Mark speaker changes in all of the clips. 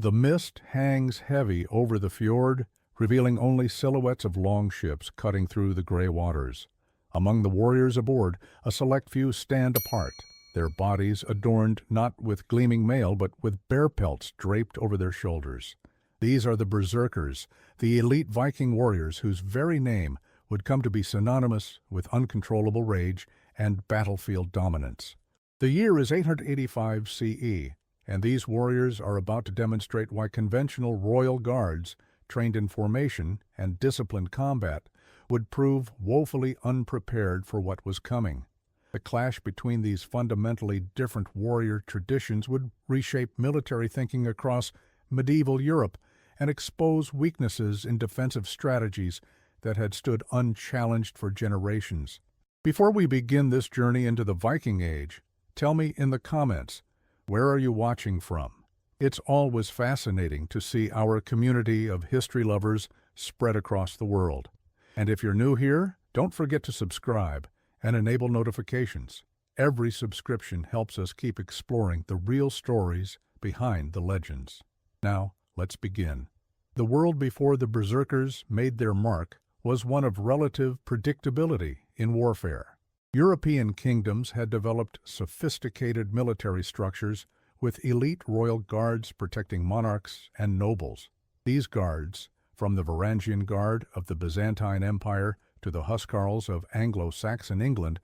Speaker 1: The mist hangs heavy over the fjord, revealing only silhouettes of longships cutting through the gray waters. Among the warriors aboard, a select few stand apart, their bodies adorned not with gleaming mail but with bear pelts draped over their shoulders. These are the Berserkers, the elite Viking warriors whose very name would come to be synonymous with uncontrollable rage and battlefield dominance. The year is 885 CE, and these warriors are about to demonstrate why conventional royal guards, trained in formation and disciplined combat, would prove woefully unprepared for what was coming. The clash between these fundamentally different warrior traditions would reshape military thinking across medieval Europe and expose weaknesses in defensive strategies that had stood unchallenged for generations. Before we begin this journey into the Viking Age, tell me in the comments, where are you watching from? It's always fascinating to see our community of history lovers spread across the world. And if you're new here, don't forget to subscribe and enable notifications. Every subscription helps us keep exploring the real stories behind the legends. Now, let's begin. The world before the Berserkers made their mark was one of relative predictability in warfare. European kingdoms had developed sophisticated military structures with elite royal guards protecting monarchs and nobles. These guards, from the Varangian Guard of the Byzantine Empire to the Huscarls of Anglo-Saxon England,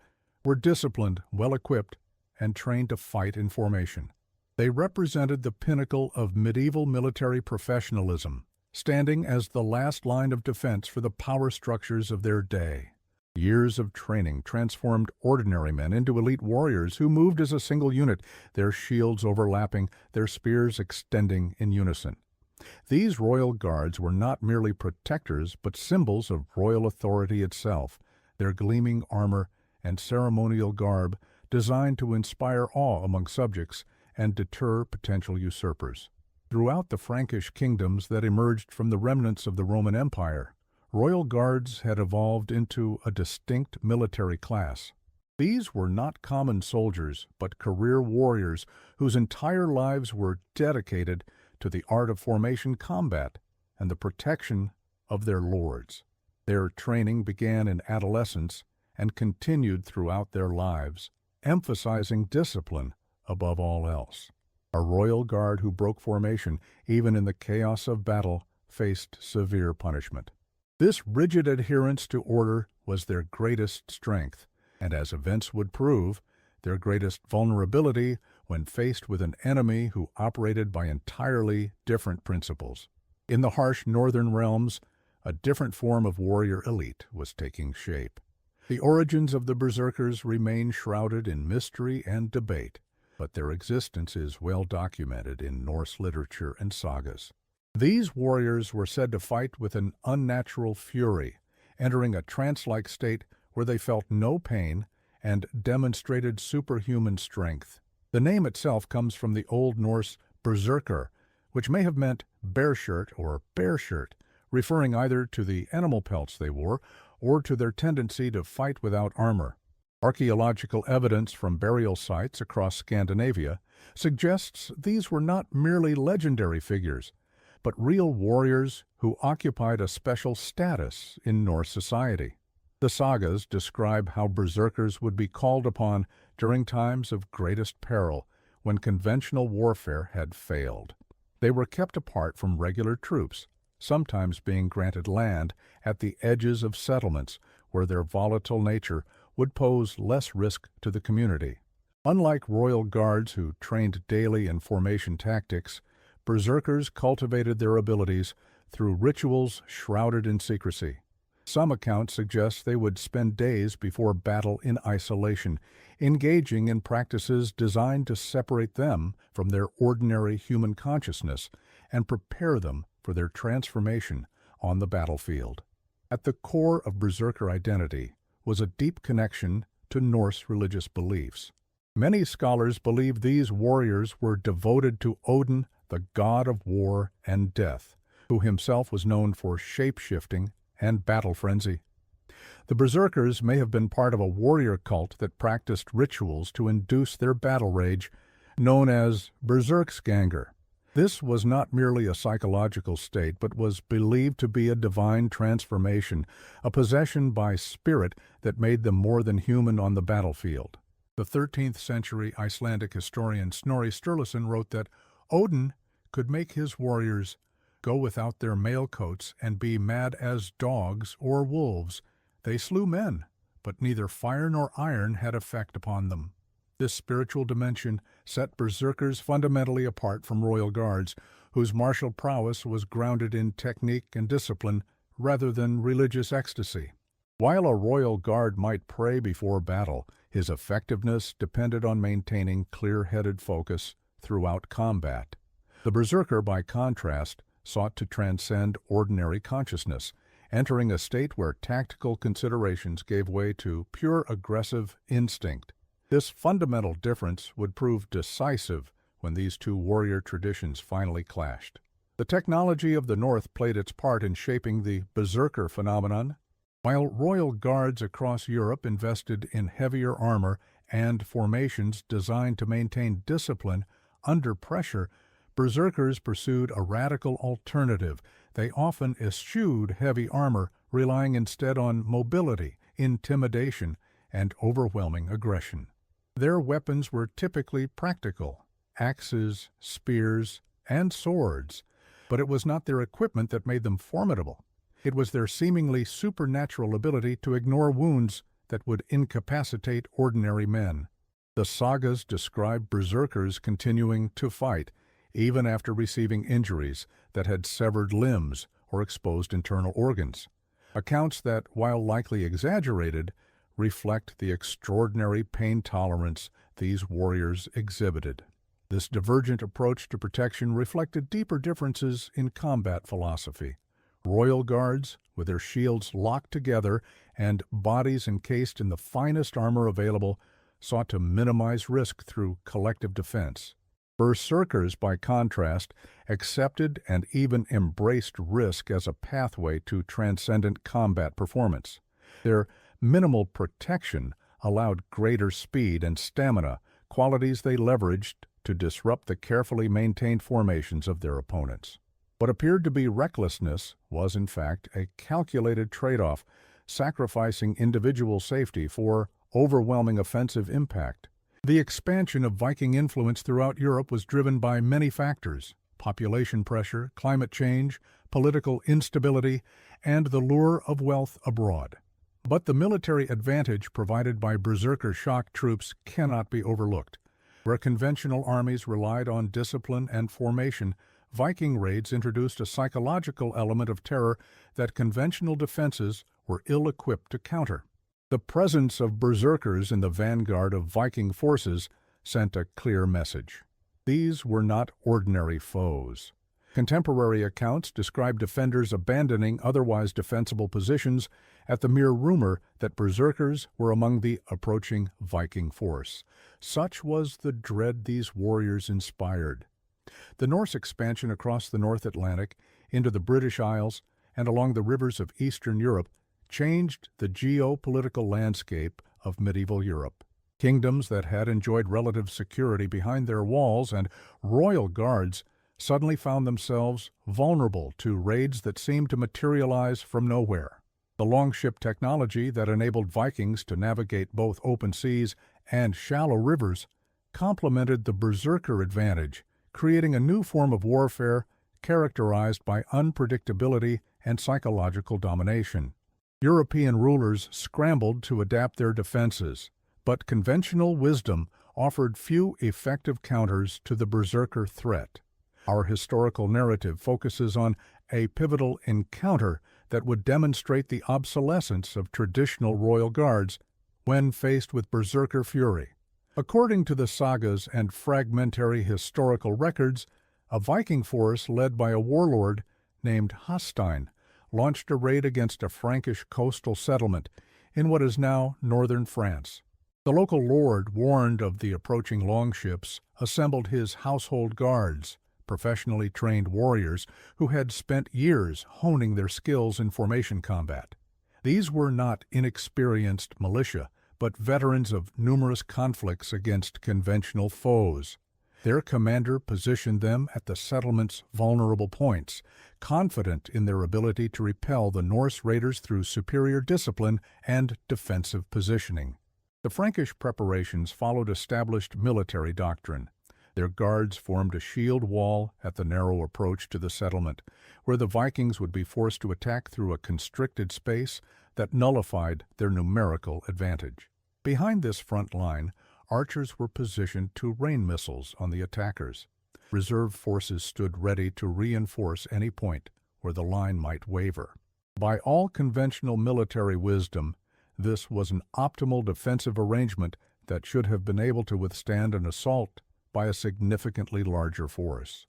Speaker 1: were disciplined, well-equipped, and trained to fight in formation. They represented the pinnacle of medieval military professionalism, standing as the last line of defense for the power structures of their day. Years of training transformed ordinary men into elite warriors who moved as a single unit, their shields overlapping, their spears extending in unison. These royal guards were not merely protectors, but symbols of royal authority itself, their gleaming armor and ceremonial garb designed to inspire awe among subjects and deter potential usurpers. Throughout the Frankish kingdoms that emerged from the remnants of the Roman Empire, royal guards had evolved into a distinct military class. These were not common soldiers, but career warriors whose entire lives were dedicated to the art of formation combat and the protection of their lords. Their training began in adolescence and continued throughout their lives, emphasizing discipline above all else. A royal guard who broke formation, even in the chaos of battle, faced severe punishment. This rigid adherence to order was their greatest strength, and as events would prove, their greatest vulnerability when faced with an enemy who operated by entirely different principles. In the harsh northern realms, a different form of warrior elite was taking shape. The origins of the Berserkers remain shrouded in mystery and debate, but their existence is well documented in Norse literature and sagas. These warriors were said to fight with an unnatural fury, entering a trance-like state where they felt no pain and demonstrated superhuman strength. The name itself comes from the Old Norse berserker, which may have meant bear shirt or bear shirt, referring either to the animal pelts they wore or to their tendency to fight without armor. Archaeological evidence from burial sites across Scandinavia suggests these were not merely legendary figures, but real warriors who occupied a special status in Norse society. The sagas describe how berserkers would be called upon during times of greatest peril, when conventional warfare had failed. They were kept apart from regular troops, sometimes being granted land at the edges of settlements where their volatile nature would pose less risk to the community. Unlike royal guards who trained daily in formation tactics, berserkers cultivated their abilities through rituals shrouded in secrecy. Some accounts suggest they would spend days before battle in isolation, engaging in practices designed to separate them from their ordinary human consciousness and prepare them for their transformation on the battlefield. At the core of berserker identity was a deep connection to Norse religious beliefs. Many scholars believe these warriors were devoted to Odin, the god of war and death, who himself was known for shape-shifting and battle frenzy. The berserkers may have been part of a warrior cult that practiced rituals to induce their battle rage, known as berserksganger. This was not merely a psychological state, but was believed to be a divine transformation, a possession by spirit that made them more than human on the battlefield. The 13th century Icelandic historian Snorri Sturluson wrote that Odin could make his warriors go without their mail coats and be mad as dogs or wolves. They slew men, but neither fire nor iron had effect upon them. This spiritual dimension set berserkers fundamentally apart from royal guards, whose martial prowess was grounded in technique and discipline rather than religious ecstasy. While a royal guard might pray before battle, his effectiveness depended on maintaining clear-headed focus throughout combat. The berserker, by contrast, sought to transcend ordinary consciousness, entering a state where tactical considerations gave way to pure aggressive instinct. This fundamental difference would prove decisive when these two warrior traditions finally clashed. The technology of the North played its part in shaping the berserker phenomenon. While royal guards across Europe invested in heavier armor and formations designed to maintain discipline under pressure, berserkers pursued a radical alternative. They often eschewed heavy armor, relying instead on mobility, intimidation, and overwhelming aggression. Their weapons were typically practical: axes, spears, and swords, but it was not their equipment that made them formidable. It was their seemingly supernatural ability to ignore wounds that would incapacitate ordinary men. The sagas describe berserkers continuing to fight, even after receiving injuries that had severed limbs or exposed internal organs. Accounts that, while likely exaggerated, reflect the extraordinary pain tolerance these warriors exhibited. This divergent approach to protection reflected deeper differences in combat philosophy. Royal guards, with their shields locked together and bodies encased in the finest armor available, sought to minimize risk through collective defense. Berserkers, by contrast, accepted and even embraced risk as a pathway to transcendent combat performance. Their minimal protection allowed greater speed and stamina, qualities they leveraged to disrupt the carefully maintained formations of their opponents. What appeared to be recklessness was, in fact, a calculated trade-off, sacrificing individual safety for overwhelming offensive impact. The expansion of Viking influence throughout Europe was driven by many factors: population pressure, climate change, political instability, and the lure of wealth abroad. But the military advantage provided by berserker shock troops cannot be overlooked. Where conventional armies relied on discipline and formation, Viking raids introduced a psychological element of terror that conventional defenses were ill-equipped to counter. The presence of berserkers in the vanguard of Viking forces sent a clear message. These were not ordinary foes. Contemporary accounts describe defenders abandoning otherwise defensible positions at the mere rumor that berserkers were among the approaching Viking force. Such was the dread these warriors inspired. The Norse expansion across the North Atlantic into the British Isles and along the rivers of Eastern Europe changed the geopolitical landscape of medieval Europe. Kingdoms that had enjoyed relative security behind their walls and royal guards suddenly found themselves vulnerable to raids that seemed to materialize from nowhere. The longship technology that enabled Vikings to navigate both open seas and shallow rivers complemented the berserker advantage, creating a new form of warfare characterized by unpredictability and psychological domination. European rulers scrambled to adapt their defenses, but conventional wisdom offered few effective counters to the berserker threat. Our historical narrative focuses on a pivotal encounter that would demonstrate the obsolescence of traditional royal guards when faced with berserker fury. According to the sagas and fragmentary historical records, a Viking force led by a warlord named Hastein launched a raid against a Frankish coastal settlement in what is now northern France. The local lord, warned of the approaching longships, assembled his household guards, professionally trained warriors who had spent years honing their skills in formation combat. These were not inexperienced militia, but veterans of numerous conflicts against conventional foes. Their commander positioned them at the settlement's vulnerable points, confident in their ability to repel the Norse raiders through superior discipline and defensive positioning. The Frankish preparations followed established military doctrine. Their guards formed a shield wall at the narrow approach to the settlement, where the Vikings would be forced to attack through a constricted space that nullified their numerical advantage. Behind this front line, archers were positioned to rain missiles on the attackers. Reserve forces stood ready to reinforce any point where the line might waver. By all conventional military wisdom, this was an optimal defensive arrangement that should have been able to withstand an assault by a significantly larger force.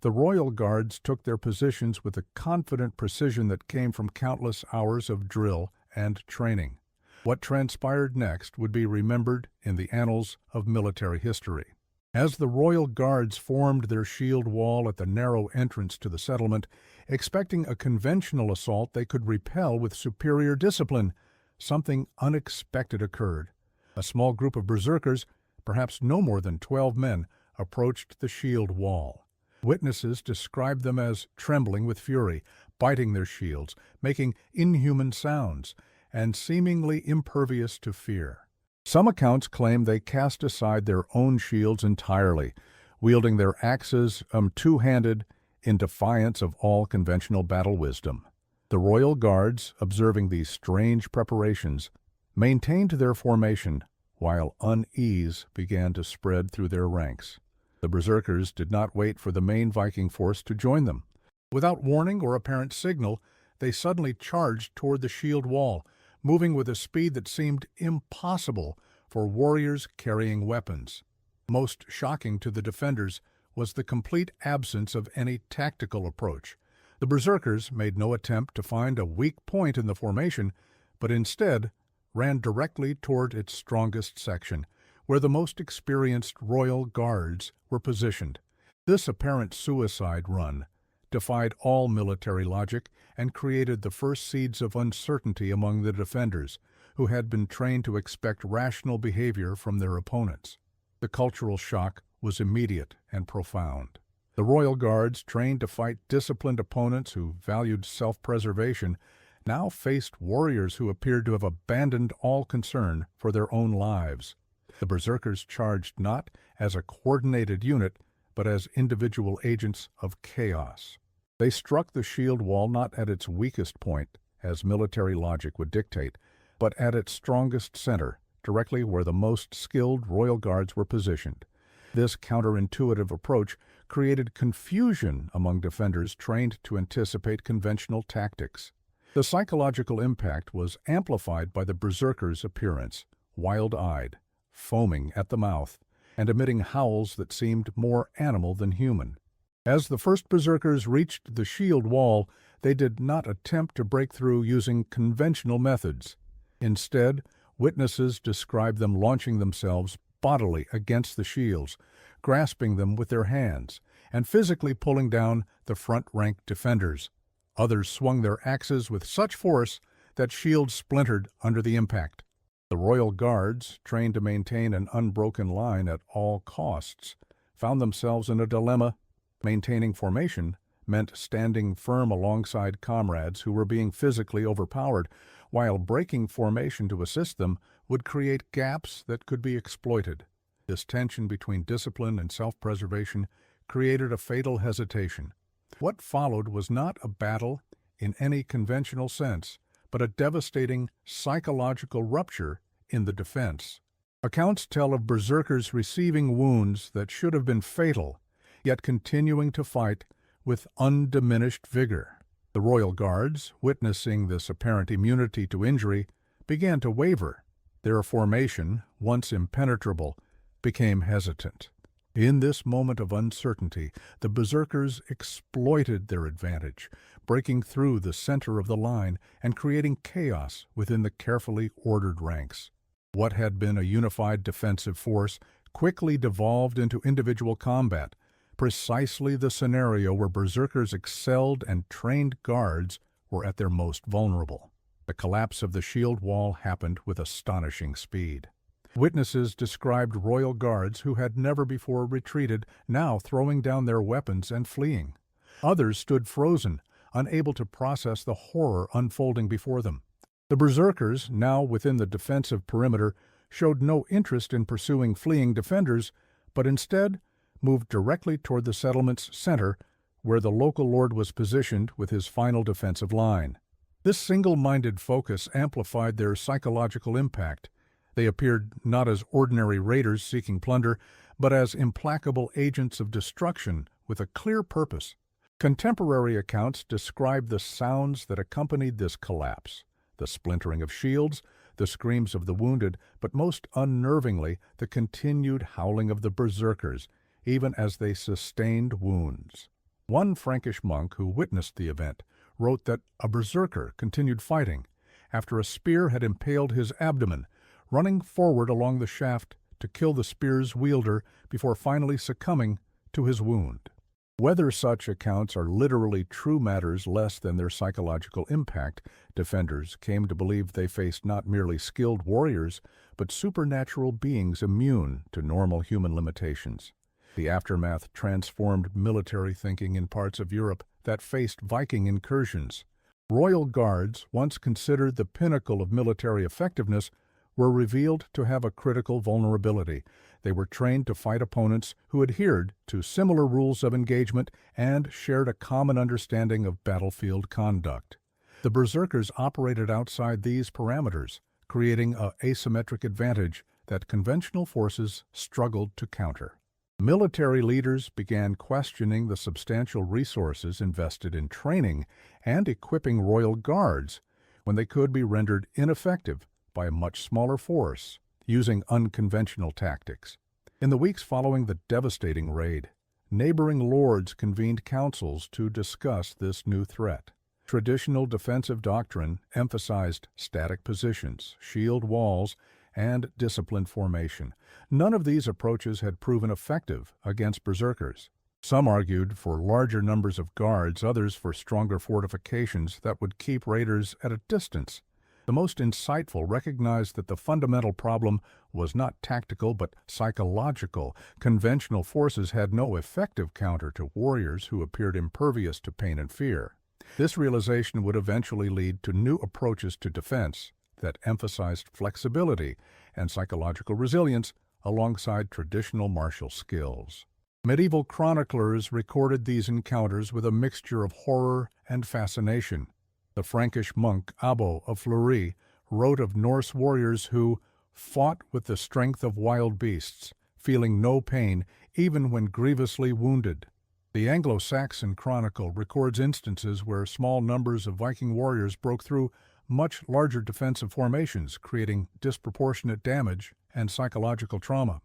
Speaker 1: The Royal Guards took their positions with a confident precision that came from countless hours of drill and training. What transpired next would be remembered in the annals of military history. As the Royal Guards formed their shield wall at the narrow entrance to the settlement, expecting a conventional assault they could repel with superior discipline, something unexpected occurred. A small group of berserkers, perhaps no more than 12 men, approached the shield wall. Witnesses described them as trembling with fury, biting their shields, making inhuman sounds, and seemingly impervious to fear. Some accounts claim they cast aside their own shields entirely, wielding their axes two-handed in defiance of all conventional battle wisdom. The Royal Guards, observing these strange preparations, maintained their formation, while unease began to spread through their ranks. The berserkers did not wait for the main Viking force to join them. Without warning or apparent signal, they suddenly charged toward the shield wall, moving with a speed that seemed impossible for warriors carrying weapons. Most shocking to the defenders was the complete absence of any tactical approach. The berserkers made no attempt to find a weak point in the formation, but instead ran directly toward its strongest section, where the most experienced Royal Guards were positioned. This apparent suicide run defied all military logic and created the first seeds of uncertainty among the defenders, who had been trained to expect rational behavior from their opponents. The cultural shock was immediate and profound. The Royal Guards, trained to fight disciplined opponents who valued self-preservation, now faced warriors who appeared to have abandoned all concern for their own lives. The berserkers charged not as a coordinated unit, but as individual agents of chaos. They struck the shield wall not at its weakest point, as military logic would dictate, but at its strongest center, directly where the most skilled Royal Guards were positioned. This counterintuitive approach created confusion among defenders trained to anticipate conventional tactics. The psychological impact was amplified by the berserkers' appearance, wild-eyed, foaming at the mouth, and emitting howls that seemed more animal than human. As the first berserkers reached the shield wall, they did not attempt to break through using conventional methods. Instead, witnesses described them launching themselves bodily against the shields, grasping them with their hands, and physically pulling down the front-rank defenders. Others swung their axes with such force that shields splintered under the impact. The Royal Guards, trained to maintain an unbroken line at all costs, found themselves in a dilemma. Maintaining formation meant standing firm alongside comrades who were being physically overpowered, while breaking formation to assist them would create gaps that could be exploited. This tension between discipline and self-preservation created a fatal hesitation. What followed was not a battle in any conventional sense, but a devastating psychological rupture in the defense. Accounts tell of berserkers receiving wounds that should have been fatal, yet continuing to fight with undiminished vigor. The Royal Guards, witnessing this apparent immunity to injury, began to waver. Their formation, once impenetrable, became hesitant. In this moment of uncertainty, the berserkers exploited their advantage, breaking through the center of the line and creating chaos within the carefully ordered ranks. What had been a unified defensive force quickly devolved into individual combat, precisely the scenario where berserkers excelled and trained guards were at their most vulnerable. The collapse of the shield wall happened with astonishing speed. Witnesses described royal guards who had never before retreated, now throwing down their weapons and fleeing. Others stood frozen, unable to process the horror unfolding before them. The berserkers, now within the defensive perimeter, showed no interest in pursuing fleeing defenders, but instead moved directly toward the settlement's center, where the local lord was positioned with his final defensive line. This single-minded focus amplified their psychological impact. They appeared not as ordinary raiders seeking plunder, but as implacable agents of destruction with a clear purpose. Contemporary accounts describe the sounds that accompanied this collapse: the splintering of shields, the screams of the wounded, but most unnervingly, the continued howling of the berserkers, even as they sustained wounds. One Frankish monk who witnessed the event wrote that a berserker continued fighting after a spear had impaled his abdomen, running forward along the shaft to kill the spear's wielder before finally succumbing to his wound. Whether such accounts are literally true matters less than their psychological impact. Defenders came to believe they faced not merely skilled warriors, but supernatural beings immune to normal human limitations. The aftermath transformed military thinking in parts of Europe that faced Viking incursions. Royal guards, once considered the pinnacle of military effectiveness, were revealed to have a critical vulnerability. They were trained to fight opponents who adhered to similar rules of engagement and shared a common understanding of battlefield conduct. The berserkers operated outside these parameters, creating an asymmetric advantage that conventional forces struggled to counter. Military leaders began questioning the substantial resources invested in training and equipping royal guards when they could be rendered ineffective by a much smaller force, using unconventional tactics. In the weeks following the devastating raid, neighboring lords convened councils to discuss this new threat. Traditional defensive doctrine emphasized static positions, shield walls, and disciplined formation. None of these approaches had proven effective against berserkers. Some argued for larger numbers of guards, others for stronger fortifications that would keep raiders at a distance. The most insightful recognized that the fundamental problem was not tactical but psychological. Conventional forces had no effective counter to warriors who appeared impervious to pain and fear. This realization would eventually lead to new approaches to defense that emphasized flexibility and psychological resilience alongside traditional martial skills. Medieval chroniclers recorded these encounters with a mixture of horror and fascination. The Frankish monk Abbo of Fleury wrote of Norse warriors who fought with the strength of wild beasts, feeling no pain even when grievously wounded. The Anglo-Saxon Chronicle records instances where small numbers of Viking warriors broke through much larger defensive formations, creating disproportionate damage and psychological trauma.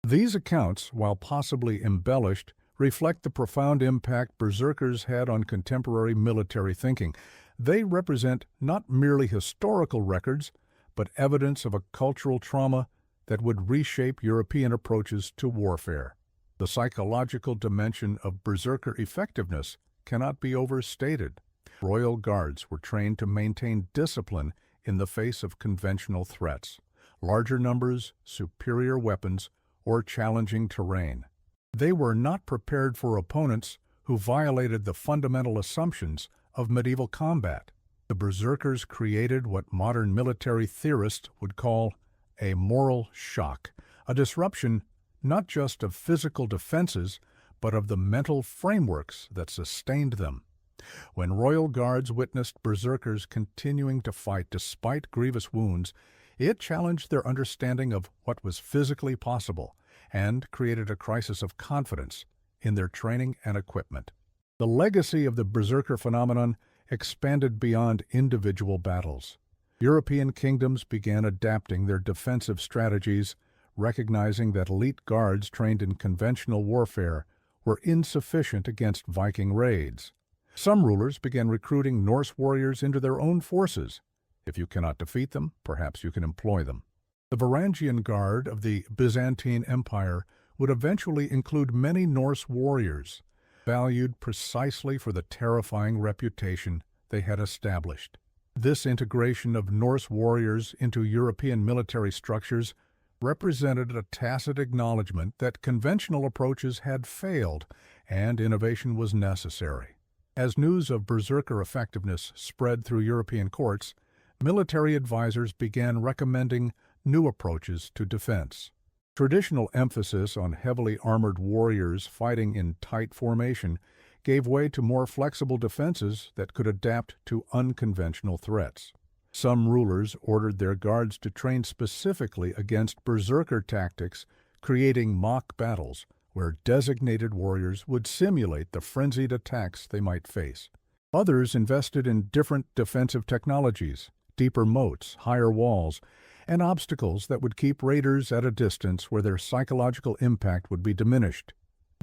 Speaker 1: These accounts, while possibly embellished, reflect the profound impact berserkers had on contemporary military thinking. They represent not merely historical records, but evidence of a cultural trauma that would reshape European approaches to warfare. The psychological dimension of berserker effectiveness cannot be overstated. Royal guards were trained to maintain discipline in the face of conventional threats, larger numbers, superior weapons, or challenging terrain. They were not prepared for opponents who violated the fundamental assumptions of medieval combat. The berserkers created what modern military theorists would call a moral shock, a disruption not just of physical defenses, but of the mental frameworks that sustained them. When royal guards witnessed berserkers continuing to fight despite grievous wounds, it challenged their understanding of what was physically possible and created a crisis of confidence in their training and equipment. The legacy of the berserker phenomenon expanded beyond individual battles. European kingdoms began adapting their defensive strategies, recognizing that elite guards trained in conventional warfare were insufficient against Viking raids. Some rulers began recruiting Norse warriors into their own forces. If you cannot defeat them, perhaps you can employ them. The Varangian Guard of the Byzantine Empire would eventually include many Norse warriors, valued precisely for the terrifying reputation they had established. This integration of Norse warriors into European military structures represented a tacit acknowledgement that conventional approaches had failed and innovation was necessary. As news of berserker effectiveness spread through European courts, military advisors began recommending new approaches to defense. Traditional emphasis on heavily armored warriors fighting in tight formation gave way to more flexible defenses that could adapt to unconventional threats. Some rulers ordered their guards to train specifically against berserker tactics, creating mock battles where designated warriors would simulate the frenzied attacks they might face. Others invested in different defensive technologies, deeper moats, higher walls, and obstacles that would keep raiders at a distance where their psychological impact would be diminished.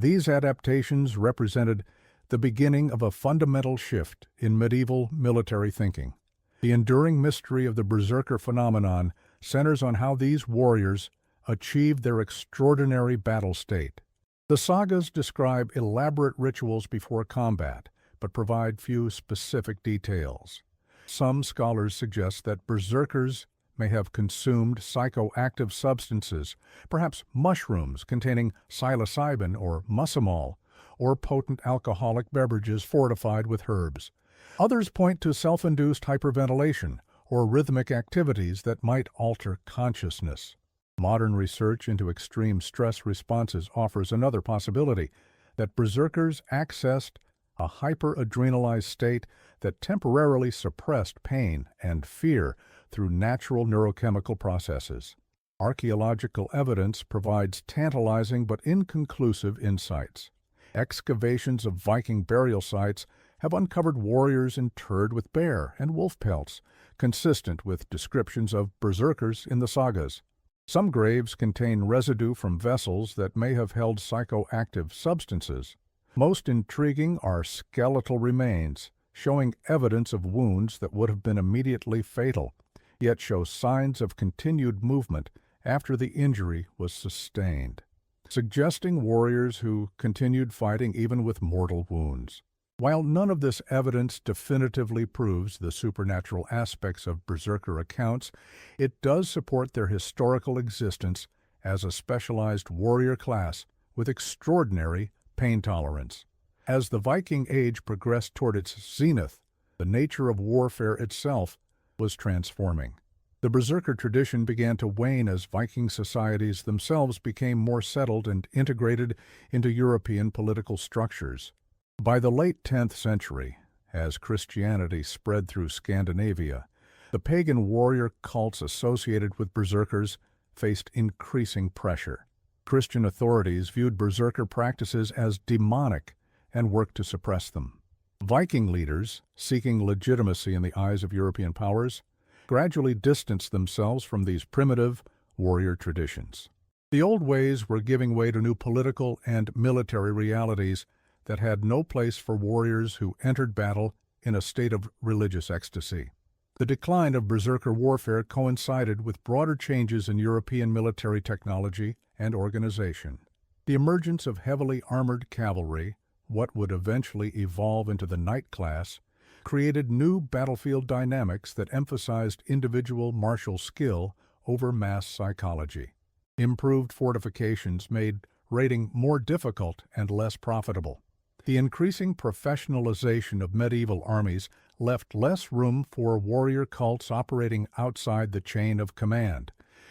Speaker 1: These adaptations represented the beginning of a fundamental shift in medieval military thinking. The enduring mystery of the berserker phenomenon centers on how these warriors achieved their extraordinary battle state. The sagas describe elaborate rituals before combat, but provide few specific details. Some scholars suggest that berserkers may have consumed psychoactive substances, perhaps mushrooms containing psilocybin or muscimol, or potent alcoholic beverages fortified with herbs. Others point to self-induced hyperventilation or rhythmic activities that might alter consciousness. Modern research into extreme stress responses offers another possibility, that berserkers accessed a hyperadrenalized state that temporarily suppressed pain and fear through natural neurochemical processes. Archaeological evidence provides tantalizing but inconclusive insights. Excavations of Viking burial sites have uncovered warriors interred with bear and wolf pelts, consistent with descriptions of berserkers in the sagas. Some graves contain residue from vessels that may have held psychoactive substances. Most intriguing are skeletal remains, showing evidence of wounds that would have been immediately fatal, yet show signs of continued movement after the injury was sustained, suggesting warriors who continued fighting even with mortal wounds. While none of this evidence definitively proves the supernatural aspects of berserker accounts, it does support their historical existence as a specialized warrior class with extraordinary pain tolerance. As the Viking Age progressed toward its zenith, the nature of warfare itself was transforming. The berserker tradition began to wane as Viking societies themselves became more settled and integrated into European political structures. By the late 10th century, as Christianity spread through Scandinavia, the pagan warrior cults associated with berserkers faced increasing pressure. Christian authorities viewed berserker practices as demonic and worked to suppress them. Viking leaders, seeking legitimacy in the eyes of European powers, gradually distanced themselves from these primitive warrior traditions. The old ways were giving way to new political and military realities that had no place for warriors who entered battle in a state of religious ecstasy. The decline of berserker warfare coincided with broader changes in European military technology and organization. The emergence of heavily armored cavalry, what would eventually evolve into the knight class, created new battlefield dynamics that emphasized individual martial skill over mass psychology. Improved fortifications made raiding more difficult and less profitable. The increasing professionalization of medieval armies left less room for warrior cults operating outside the chain of command.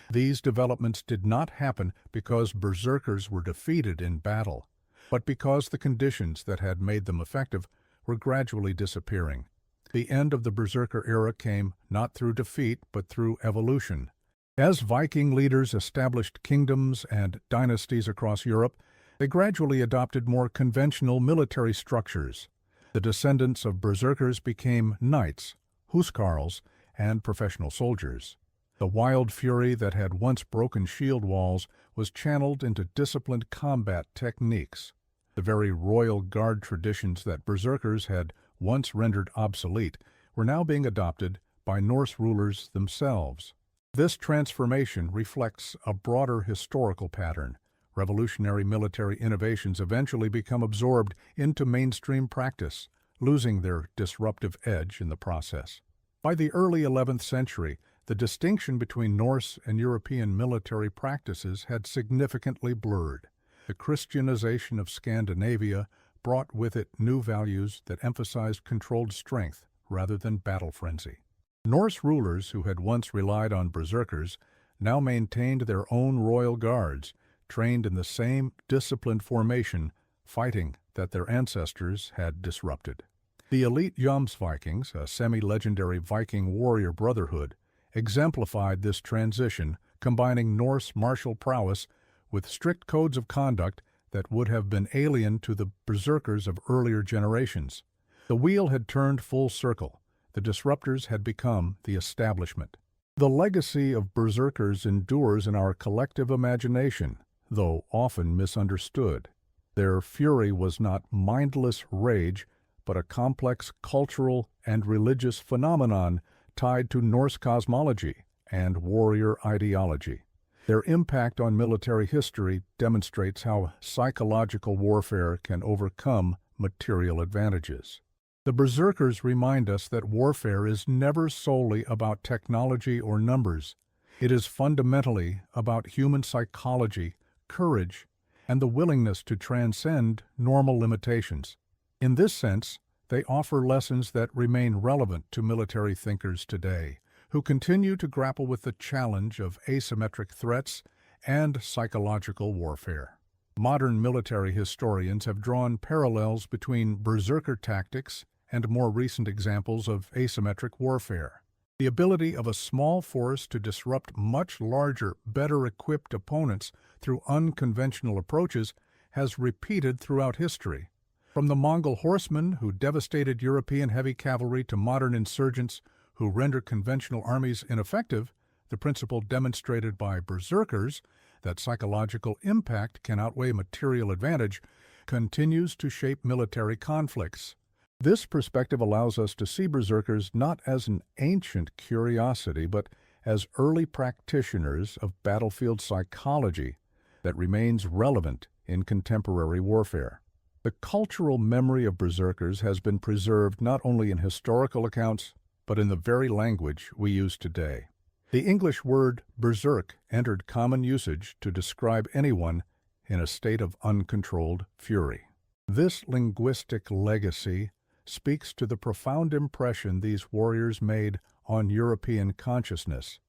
Speaker 1: These developments did not happen because berserkers were defeated in battle, but because the conditions that had made them effective were gradually disappearing. The end of the berserker era came not through defeat but through evolution. As Viking leaders established kingdoms and dynasties across Europe, they gradually adopted more conventional military structures. The descendants of berserkers became knights, huscarls, and professional soldiers. The wild fury that had once broken shield walls was channeled into disciplined combat techniques. The very royal guard traditions that berserkers had once rendered obsolete were now being adopted by Norse rulers themselves. This transformation reflects a broader historical pattern. Revolutionary military innovations eventually become absorbed into mainstream practice, losing their disruptive edge in the process. By the early 11th century, the distinction between Norse and European military practices had significantly blurred. The Christianization of Scandinavia brought with it new values that emphasized controlled strength rather than battle frenzy. Norse rulers who had once relied on berserkers now maintained their own royal guards, trained in the same disciplined formation, fighting that their ancestors had disrupted. The elite Jomsvikings, a semi-legendary Viking warrior brotherhood, exemplified this transition, combining Norse martial prowess with strict codes of conduct that would have been alien to the berserkers of earlier generations. The wheel had turned full circle. The disruptors had become the establishment. The legacy of berserkers endures in our collective imagination, though often misunderstood. Their fury was not mindless rage, but a complex cultural and religious phenomenon tied to Norse cosmology and warrior ideology. Their impact on military history demonstrates how psychological warfare can overcome material advantages. The berserkers remind us that warfare is never solely about technology or numbers. It is fundamentally about human psychology, courage, and the willingness to transcend normal limitations. In this sense, they offer lessons that remain relevant to military thinkers today, who continue to grapple with the challenge of asymmetric threats and psychological warfare. Modern military historians have drawn parallels between berserker tactics and more recent examples of asymmetric warfare. The ability of a small force to disrupt much larger, better-equipped opponents through unconventional approaches has repeated throughout history. From the Mongol horsemen who devastated European heavy cavalry to modern insurgents who render conventional armies ineffective, the principle demonstrated by berserkers, that psychological impact can outweigh material advantage, continues to shape military conflicts. This perspective allows us to see berserkers not as an ancient curiosity, but as early practitioners of battlefield psychology that remains relevant in contemporary warfare. The cultural memory of berserkers has been preserved not only in historical accounts, but in the very language we use today. The English word berserk entered common usage to describe anyone in a state of uncontrolled fury. This linguistic legacy speaks to the profound impression these warriors made on European consciousness.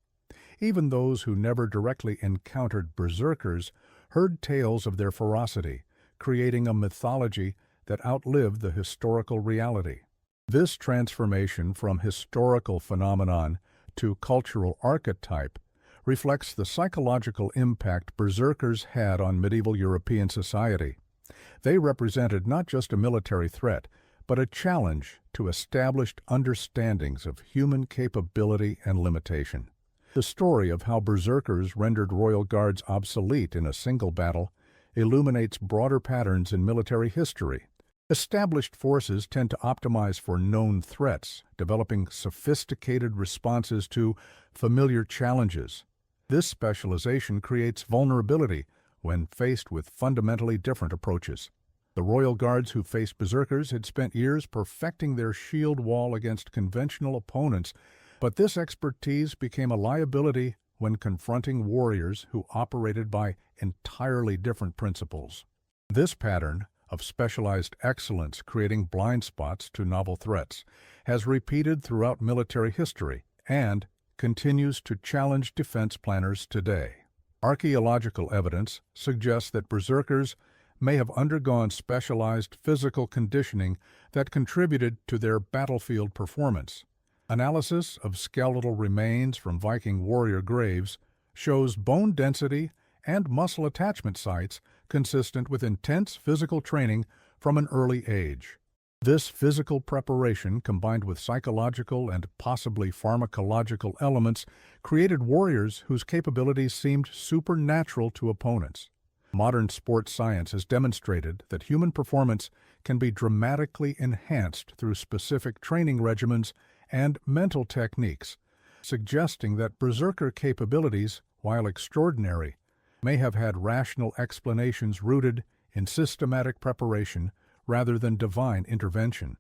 Speaker 1: Even those who never directly encountered berserkers heard tales of their ferocity, creating a mythology that outlived the historical reality. This transformation from historical phenomenon to cultural archetype reflects the psychological impact berserkers had on medieval European society. They represented not just a military threat, but a challenge to established understandings of human capability and limitation. The story of how berserkers rendered royal guards obsolete in a single battle illuminates broader patterns in military history. Established forces tend to optimize for known threats, developing sophisticated responses to familiar challenges. This specialization creates vulnerability when faced with fundamentally different approaches. The royal guards who faced berserkers had spent years perfecting their shield wall against conventional opponents, but this expertise became a liability when confronting warriors who operated by entirely different principles. This pattern of specialized excellence creating blind spots to novel threats has repeated throughout military history and continues to challenge defense planners today. Archaeological evidence suggests that berserkers may have undergone specialized physical conditioning that contributed to their battlefield performance. Analysis of skeletal remains from Viking warrior graves shows bone density and muscle attachment sites consistent with intense physical training from an early age. This physical preparation, combined with psychological and possibly pharmacological elements, created warriors whose capabilities seemed supernatural to opponents. Modern sports science has demonstrated that human performance can be dramatically enhanced through specific training regimens and mental techniques, suggesting that berserker capabilities, while extraordinary, may have had rational explanations rooted in systematic preparation rather than divine intervention.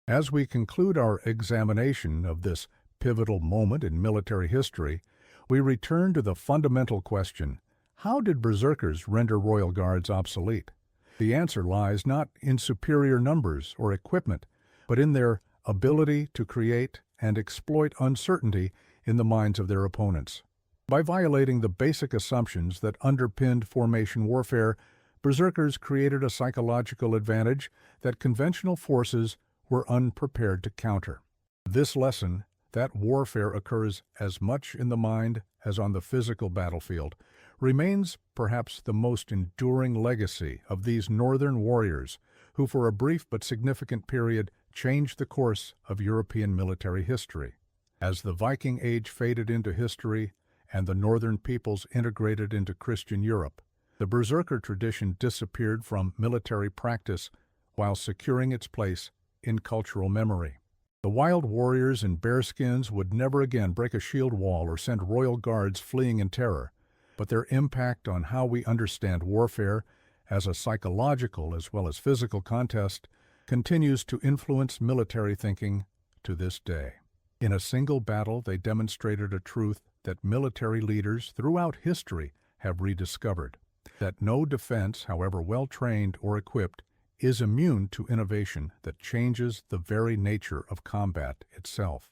Speaker 1: As we conclude our examination of this pivotal moment in military history, we return to the fundamental question: how did berserkers render royal guards obsolete? The answer lies not in superior numbers or equipment, but in their ability to create and exploit uncertainty in the minds of their opponents. By violating the basic assumptions that underpinned formation warfare, berserkers created a psychological advantage that conventional forces were unprepared to counter. This lesson, that warfare occurs as much in the mind as on the physical battlefield, remains perhaps the most enduring legacy of these northern warriors who for a brief but significant period changed the course of European military history. As the Viking Age faded into history and the northern peoples integrated into Christian Europe, the berserker tradition disappeared from military practice while securing its place in cultural memory. The wild warriors in bearskins would never again break a shield wall or send royal guards fleeing in terror, but their impact on how we understand warfare as a psychological as well as physical contest continues to influence military thinking to this day. In a single battle, they demonstrated a truth that military leaders throughout history have rediscovered: that no defense, however well-trained or equipped, is immune to innovation that changes the very nature of combat itself.